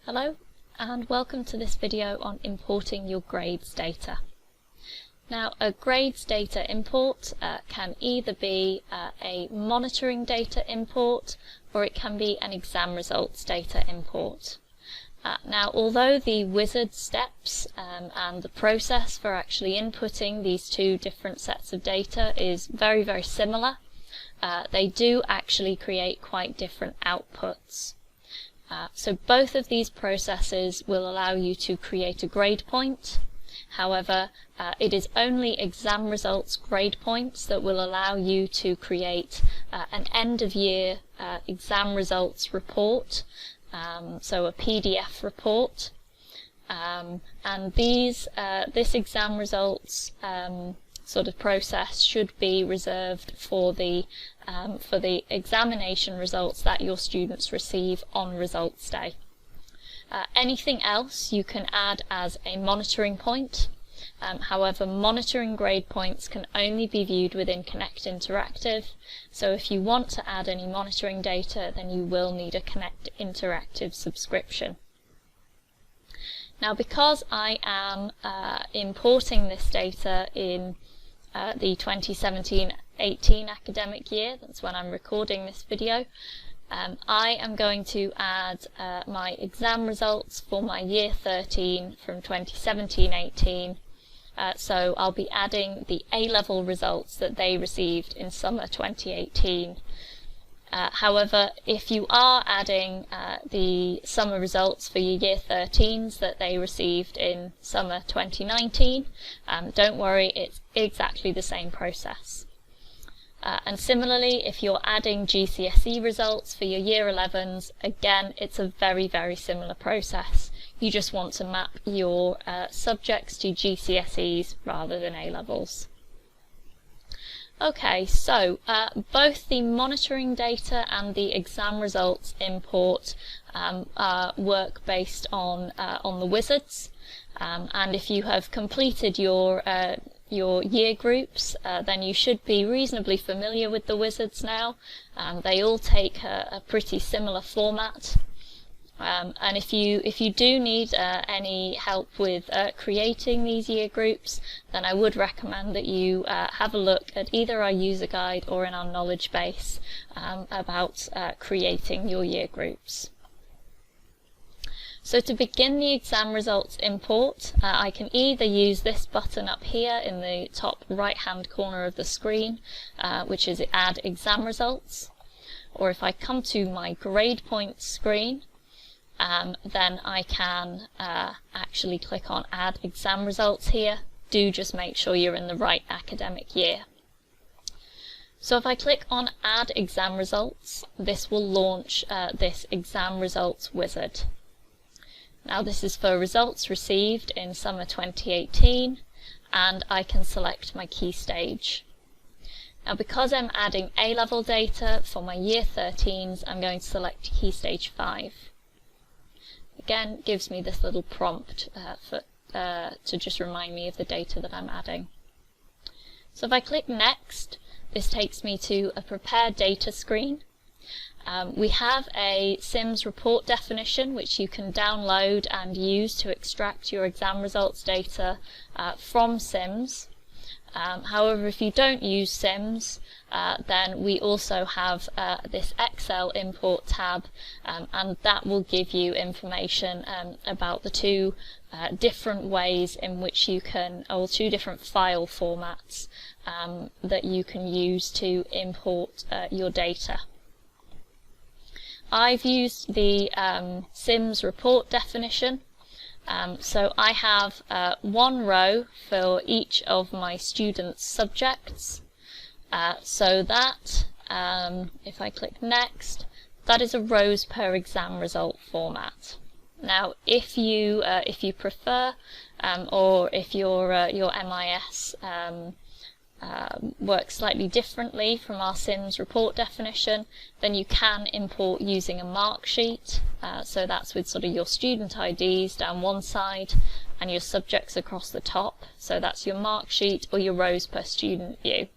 Hello and welcome to this video on importing your grades data. Now, a grades data import can either be a monitoring data import or it can be an exam results data import. Now, although the wizard steps and the process for actually inputting these two different sets of data is very similar, they do actually create quite different outputs. So both of these processes will allow you to create a grade point. However, it is only exam results grade points that will allow you to create an end of year exam results report, so a PDF report. And this exam results sort of process should be reserved for the examination results that your students receive on results day. Anything else you can add as a monitoring point. However, monitoring grade points can only be viewed within Connect Interactive, so if you want to add any monitoring data, then you will need a Connect Interactive subscription. Now, because I am importing this data in the 2017-18 academic year, that's when I'm recording this video, I am going to add my exam results for my year 13 from 2017-18. So I'll be adding the A-level results that they received in summer 2018. However, if you are adding the summer results for your year 13s that they received in summer 2019, don't worry, it's exactly the same process. And similarly, if you're adding GCSE results for your year 11s, again, it's a very similar process. You just want to map your subjects to GCSEs rather than A-levels. Okay, so both the monitoring data and the exam results import work based on the wizards, and if you have completed your year groups, then you should be reasonably familiar with the wizards now. They all take a pretty similar format. And if you do need any help with creating these year groups, then I would recommend that you have a look at either our user guide or in our knowledge base about creating your year groups. So to begin the exam results import, I can either use this button up here in the top right hand corner of the screen, which is Add Exam Results, or if I come to my grade points screen, then I can actually click on Add Exam Results here. Do just make sure you're in the right academic year. So if I click on Add Exam Results, this will launch this exam results wizard. Now this is for results received in summer 2018, and I can select my key stage. Now because I'm adding A-level data for my year 13s, I'm going to select key stage 5. Again, gives me this little prompt to just remind me of the data that I'm adding. So if I click Next, this takes me to a Prepare Data screen. We have a SIMS report definition which you can download and use to extract your exam results data from SIMS. However, if you don't use SIMS, then we also have this Excel import tab, and that will give you information about the two different ways in which you can, or two different file formats that you can use to import your data. I've used the SIMS report definition. So I have one row for each of my students' subjects. So that, if I click Next, that is a rows per exam result format. Now, if you prefer, or if your MIS works slightly differently from our SIMS report definition, then you can import using a mark sheet. So that's with sort of your student IDs down one side and your subjects across the top. So that's your mark sheet or your rows per student view.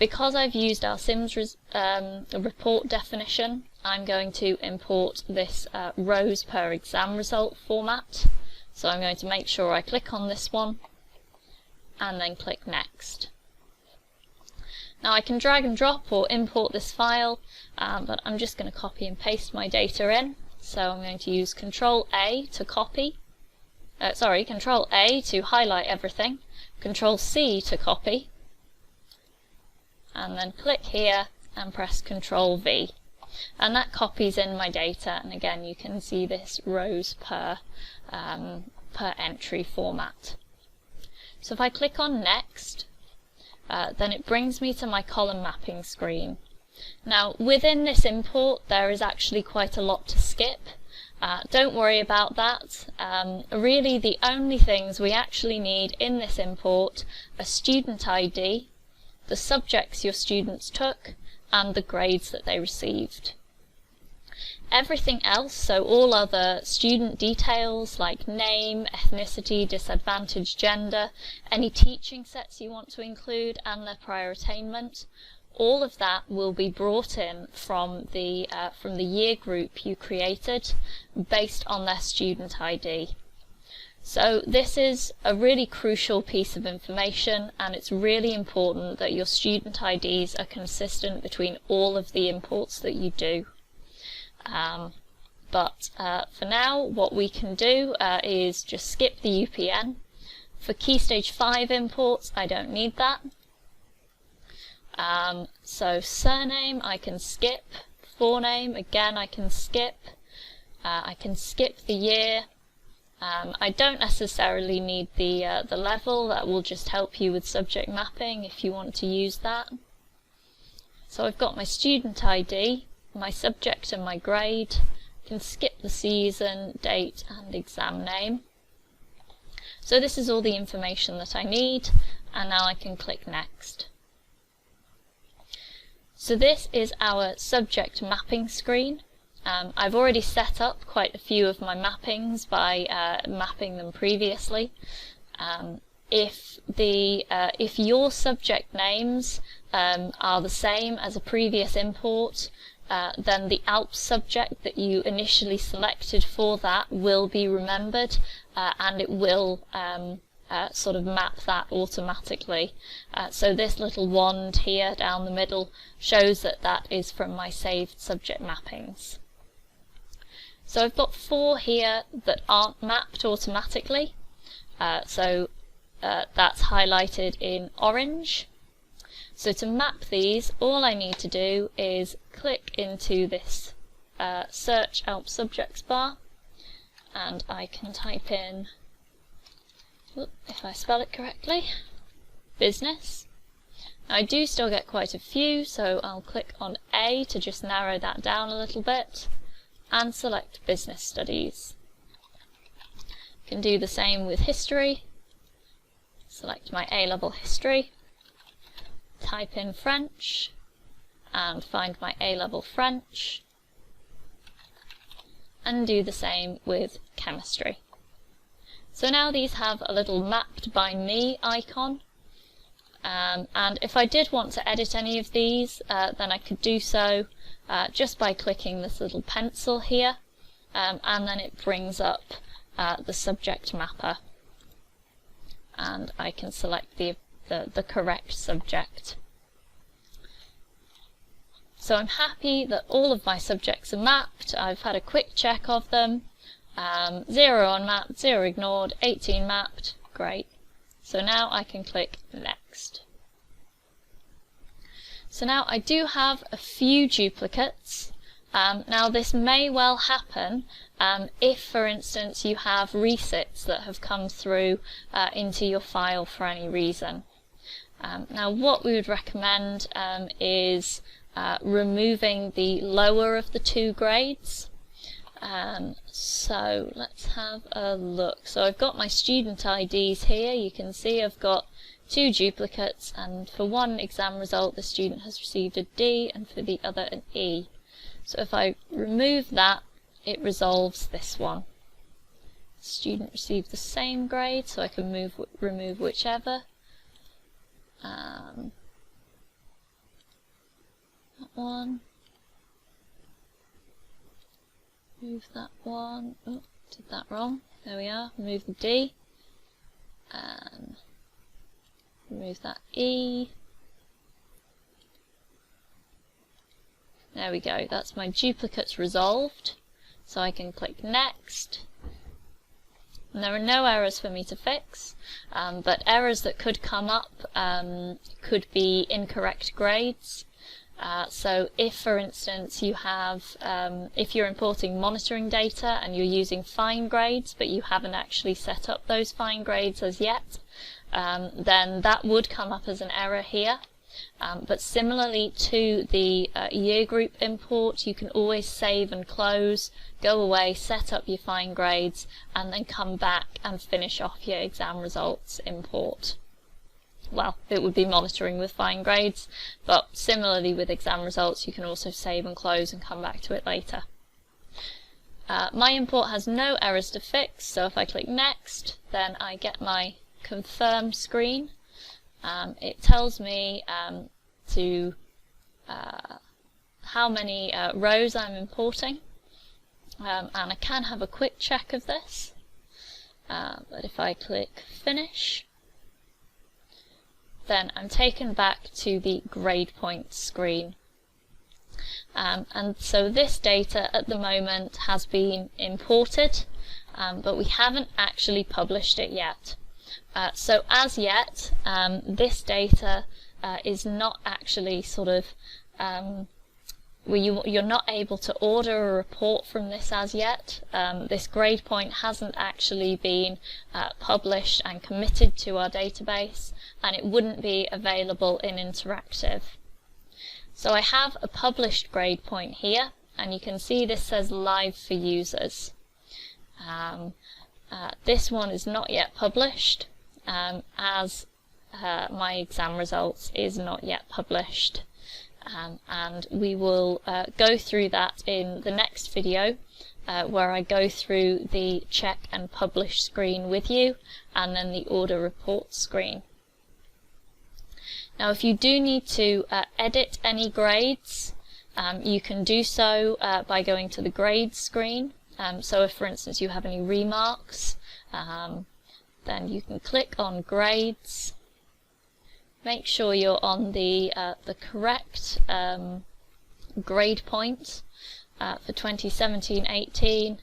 because I've used our Sims report definition, I'm going to import this rows per exam result format. So I'm going to make sure I click on this one and then click Next. Now I can drag and drop or import this file, but I'm just going to copy and paste my data in. So I'm going to use Control A to copy, Control A to highlight everything, Control C to copy, and then click here and press Control V. And that copies in my data, and again you can see this rows per entry format. So if I click on Next, then it brings me to my column mapping screen. Now within this import there is actually quite a lot to skip. Don't worry about that. Really the only things we actually need in this import are student ID, the subjects your students took, and the grades that they received. Everything else, so all other student details like name, ethnicity, disadvantaged gender, any teaching sets you want to include and their prior attainment, all of that will be brought in from the year group you created based on their student ID. So this is a really crucial piece of information, and it's really important that your student IDs are consistent between all of the imports that you do. But for now what we can do is just skip the UPN. For Key Stage 5 imports I don't need that. So surname I can skip, forename again I can skip the year. I don't necessarily need the level. That will just help you with subject mapping if you want to use that. So I've got my student ID, my subject and my grade. I can skip the season, date and exam name. So this is all the information that I need, and now I can click Next. So this is our subject mapping screen. I've already set up quite a few of my mappings by mapping them previously. If your subject names are the same as a previous import, then the ALP subject that you initially selected for that will be remembered, and it will sort of map that automatically. So this little wand here down the middle shows that that is from my saved subject mappings. So I've got 4 here that aren't mapped automatically, that's highlighted in orange. So to map these, all I need to do is click into this search ALP subjects bar, and I can type in, if I spell it correctly, business. Now I do still get quite a few, so I'll click on A to just narrow that down a little bit, and select business studies. Can do the same with history. Select my A-level history, type in French, and find my A-level French, and do the same with chemistry. So now these have a little mapped by me icon, and if I did want to edit any of these, then I could do so just by clicking this little pencil here, and then it brings up the subject mapper, and I can select the correct subject. So I'm happy that all of my subjects are mapped. I've had a quick check of them. 0 unmapped, 0 ignored, 18 mapped. Great. So now I can click Next. So now I do have a few duplicates. Now this may well happen if, for instance, you have resits that have come through into your file for any reason. Now what we would recommend is removing the lower of the 2 grades. So let's have a look. So I've got my student IDs here. You can see I've got 2 duplicates, and for one exam result the student has received a D and for the other an E. So if I remove that, it resolves this one. Student received the same grade, so I can remove whichever. that one. Move that one. Oh, did that wrong. There we are. Remove the D. And remove that E. There we go. That's my duplicates resolved. So I can click Next. And there are no errors for me to fix, but errors that could come up could be incorrect grades. So if, for instance, you have, if you're importing monitoring data and you're using fine grades, but you haven't actually set up those fine grades as yet, then that would come up as an error here. But similarly to the year group import, you can always save and close, go away, set up your fine grades, and then come back and finish off your exam results import. Well, it would be monitoring with fine grades, but similarly with exam results, you can also save and close and come back to it later. My import has no errors to fix, so if I click Next, then I get my confirm screen. It tells me how many rows I'm importing, and I can have a quick check of this, but if I click Finish, then I'm taken back to the grade point screen. And so this data at the moment has been imported, but we haven't actually published it yet. So as yet, this data is not actually sort of, you're not able to order a report from this as yet. This grade point hasn't actually been published and committed to our database, and it wouldn't be available in Interactive. So I have a published grade point here, and you can see this says live for users. This one is not yet published, as my exam results is not yet published, and we will go through that in the next video, where I go through the check and publish screen with you, and then the order report screen. Now if you do need to edit any grades, you can do so by going to the grades screen. So if, for instance, you have any remarks, then you can click on grades. Make sure you're on the correct grade point for 2017-18,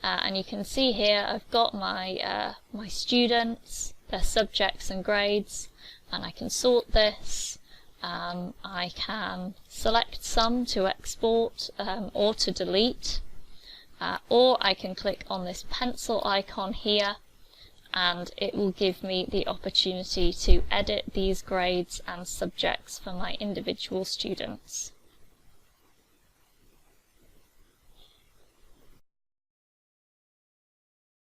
and you can see here I've got my my students, their subjects and grades, and I can sort this. I can select some to export or to delete, or I can click on this pencil icon here, and it will give me the opportunity to edit these grades and subjects for my individual students.